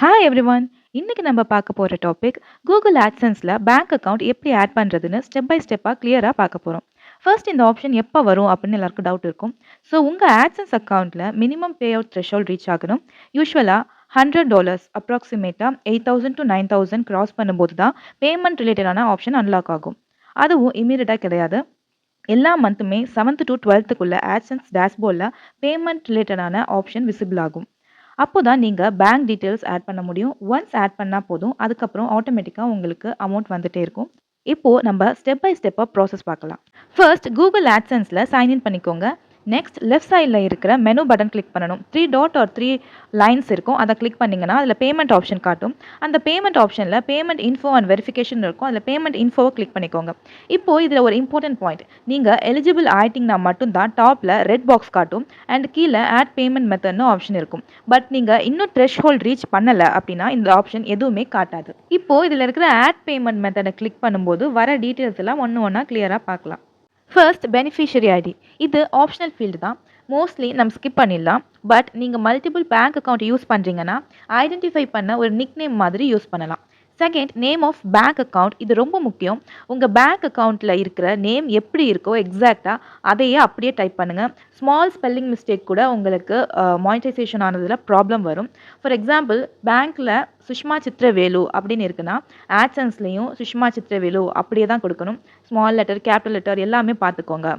Hi everyone. இன்னைக்கு நம்ம பார்க்க போற டாபிக் கூகுள் ஆட்சன்ஸ்ல பேங்க் அக்கவுண்ட் எப்படி ஆட் பண்றதுன்னு ஸ்டெப் பை ஸ்டெப்பா கிளியரா பார்க்க போறோம். ஃபர்ஸ்ட் இந்த ஆப்ஷன் எப்போ வரும் அப்படின்னு எல்லாருக்கும் டவுட் இருக்கும். ஸோ உங்க ஆட்சன்ஸ் அக்கவுண்ட்ல minimum pay out threshold reach ஆகணும். யூஸ்வலா $100 அப்ராக்சிமேட்டா 8,000 to 9,000 கிராஸ் பண்ணும்போது தான் பேமெண்ட் ரிலேட்டடான ஆப்ஷன் அன்லாக் ஆகும். அதுவும் இமீடியட்டா கிடையாது. எல்லா மந்த்துமே 7th to 12th ஆட்சன்ஸ் டேஷ்போர்டில் பேமெண்ட் ரிலேட்டடான ஆப்ஷன் விசிபிள் ஆகும். அப்போ தான் நீங்கள் பேங்க் டீட்டெயில்ஸ் ஆட் பண்ண முடியும். ஒன்ஸ் ஆட் பண்ணால் போதும், அதுக்கப்புறம் ஆட்டோமேட்டிக்காக உங்களுக்கு அமௌண்ட் வந்துட்டே இருக்கும். இப்போது நம்ம ஸ்டெப் பை ஸ்டெப்பாக ப்ராசஸ் பார்க்கலாம். ஃபர்ஸ்ட் கூகுள் ஆட்சன்ஸில் சைன்இன் பண்ணிக்கோங்க. நெக்ஸ்ட் லெஃப்ட் சைடில் இருக்கிற மெனு பட்டன் கிளிக் பண்ணணும். 3 டாட் ஆர் 3 லைன்ஸ் இருக்கும். அதை கிளிக் பண்ணிங்கன்னா அதில் பேமெண்ட் ஆப்ஷன் காட்டும். அந்த பேமெண்ட் ஆப்ஷனில் பேமெண்ட் இன்ஃபோ அண்ட் வெரிஃபிகேஷன் இருக்கும். அதில் பேமெண்ட் இன்ஃபோவை கிளிக் பண்ணிக்கோங்க. இப்போது இதில் ஒரு இம்பார்ட்டன்ட் பாயிண்ட், நீங்கள் எலிஜிபிள் ஆயிட்டிங்கன்னா மட்டும்தான் டாப்பில் ரெட் பாக்ஸ் காட்டும் அண்ட் கீழே ஆட் பேமெண்ட் மெத்தட்னு ஆப்ஷன் இருக்கும். பட் நீங்கள் இன்னும் த்ரெஷ்ஹோல்ட் ரீச் பண்ணலை அப்படின்னா இந்த ஆப்ஷன் எதுவுமே காட்டாது. இப்போது இதில் இருக்கிற ஆட் பேமெண்ட் மெத்தடை கிளிக் பண்ணும்போது வர டீட்டெயில்ஸ் எல்லாம் ஒன்றா கிளியராக பார்க்கலாம். First beneficiary ID. இது ஆப்ஷனல் ஃபீல்டு தான். மோஸ்ட்லி நம்ம ஸ்கிப் பண்ணிடலாம். பட் நீங்கள் மல்டிபிள் பேங்க் அக்கௌண்ட் யூஸ் பண்ணுறீங்கன்னா ஐடென்டிஃபை பண்ண ஒரு நிக் நேம் மாதிரி யூஸ் பண்ணலாம். Second, name of bank account. இது ரொம்ப முக்கியம். உங்கள் பேங்க் அக்கௌண்ட்டில் இருக்கிற நேம் எப்படி இருக்கோ எக்ஸாக்டாக அதையே அப்படியே டைப் பண்ணுங்கள். ஸ்மால் ஸ்பெல்லிங் மிஸ்டேக் கூட உங்களுக்கு மானிட்டைசேஷன் ஆனதில் ப்ராப்ளம் வரும். ஃபார் எக்ஸாம்பிள், பேங்க்கில் சுஷ்மா சித்ரவேலு அப்படின்னு இருக்குன்னா ஆட்சன்ஸ்லேயும் சுஷ்மா சித்ரவேலு அப்படியே தான் கொடுக்கணும். ஸ்மால் லெட்டர், கேபிட்டல் லெட்டர் எல்லாமே பார்த்துக்கோங்க.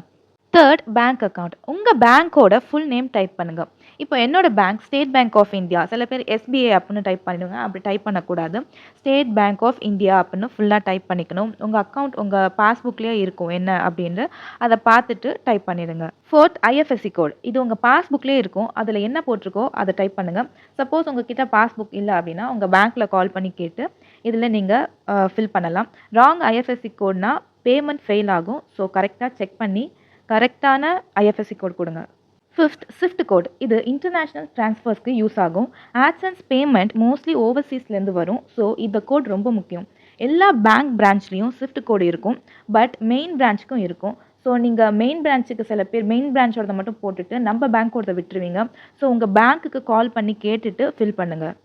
Third, bank account. உங்கள் பேங்க்கோட ஃபுல் நேம் டைப் பண்ணுங்கள். இப்போ என்னோட bank State Bank of India. சில பேர் எஸ்பிஐ அப்படின்னு டைப் பண்ணிடுங்க. அப்படி டைப் பண்ணக்கூடாது. ஸ்டேட் பேங்க் ஆஃப் இந்தியா அப்படின்னு ஃபுல்லாக டைப் பண்ணிக்கணும். உங்கள் அக்கௌண்ட் உங்கள் பாஸ்புக்லேயே இருக்கும் என்ன அப்படின்னு அதை பார்த்துட்டு டைப் பண்ணிடுங்க. Fourth, IFSC code. இது உங்கள் பாஸ்புக்லேயே இருக்கும். அதில் என்ன போட்டிருக்கோ அதை டைப் பண்ணுங்கள். சப்போஸ் உங்ககிட்ட பாஸ்புக் இல்லை அப்படின்னா உங்கள் பேங்க்கில் கால் பண்ணி கேட்டு இதில் நீங்கள் ஃபில் பண்ணலாம். ராங் ஐஎஃப்எஸ்சி கோட்னா பேமெண்ட் ஃபெயில் ஆகும். ஸோ கரெக்டாக செக் பண்ணி கரெக்டான ஐஎஃப்எஸ்சி கோட் கொடுங்க. Fifth, swift code. இது இன்டர்நேஷ்னல் ட்ரான்ஸ்ஃபர்ஸ்க்கு யூஸ் ஆகும். ஆட்சன்ஸ் பேமெண்ட் மோஸ்ட்லி ஓவர்சீஸ்லேருந்து வரும். ஸோ இந்த கோட் ரொம்ப முக்கியம். எல்லா பேங்க் பிரான்ச்லேயும் ஸ்விஃப்ட் கோட் இருக்கும். பட் மெயின் பிரான்ச்சுக்கும் இருக்கும். ஸோ நீங்கள் மெயின் பிரான்ச்சுக்கு சில பேர் மெயின் பிரான்ச்சோட மட்டும் போட்டுட்டு நம்ம பேங்க்கோட விட்டுருவீங்க. ஸோ உங்கள் பேங்க்குக்கு கால் பண்ணி கேட்டுட்டு ஃபில் பண்ணுங்கள்.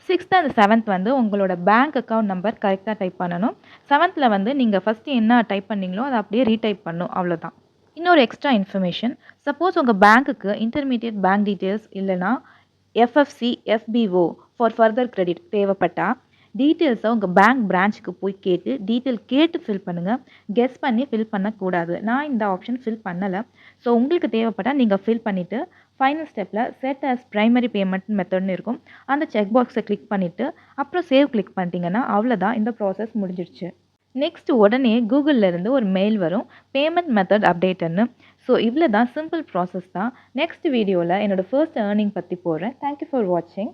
6th அண்ட் 7th உங்களோட பேங்க் அக்கௌண்ட் நம்பர் கரெக்டாக டைப் பண்ணணும். 7th நீங்கள் ஃபஸ்ட்டு என்ன டைப் பண்ணீங்களோ அதை அப்படியே ரீடைப் பண்ணணும். அவ்வளோதான். இன்னொரு எக்ஸ்ட்ரா இன்ஃபர்மேஷன், சப்போஸ் உங்கள் பேங்க்குக்கு இன்டர்மீடியட் பேங்க் டீட்டெயில்ஸ் இல்லைனா எஃப்எஃப்சி, எஃபிஓ ஃபார் ஃபர்தர் கிரெடிட் தேவைப்பட்டால் டீட்டெயில்ஸை உங்கள் பேங்க் பிரான்ச்சுக்கு போய் கேட்டு ஃபில் பண்ணுங்கள். கெஸ் பண்ணி ஃபில் பண்ணக்கூடாது. நான் இந்த ஆப்ஷன் ஃபில் பண்ணலை. ஸோ உங்களுக்கு தேவைப்பட்டால் நீங்கள் ஃபில் பண்ணிவிட்டு ஃபைனல் ஸ்டெப்பில் செட் ஆஸ் ப்ரைமரி பேமெண்ட் மெத்தட்னு இருக்கும். அந்த செக் பாக்ஸை கிளிக் பண்ணிவிட்டு அப்புறம் சேவ் கிளிக் பண்ணிட்டீங்கன்னா அவ்வளோதான், இந்த ப்ராசஸ் முடிஞ்சிடுச்சு. நெக்ஸ்ட் உடனே கூகுளிலேருந்து ஒரு மெயில் வரும், பேமெண்ட் மெத்தட் அப்டேட்டுன்னு. ஸோ இவ்வளோ தான், சிம்பிள் ப்ராசஸ் தான். நெக்ஸ்ட் வீடியோவில் என்னோடய ஃபர்ஸ்ட் ஏர்னிங் பற்றி போடுறேன். தேங்க்யூ ஃபார் வாட்சிங்.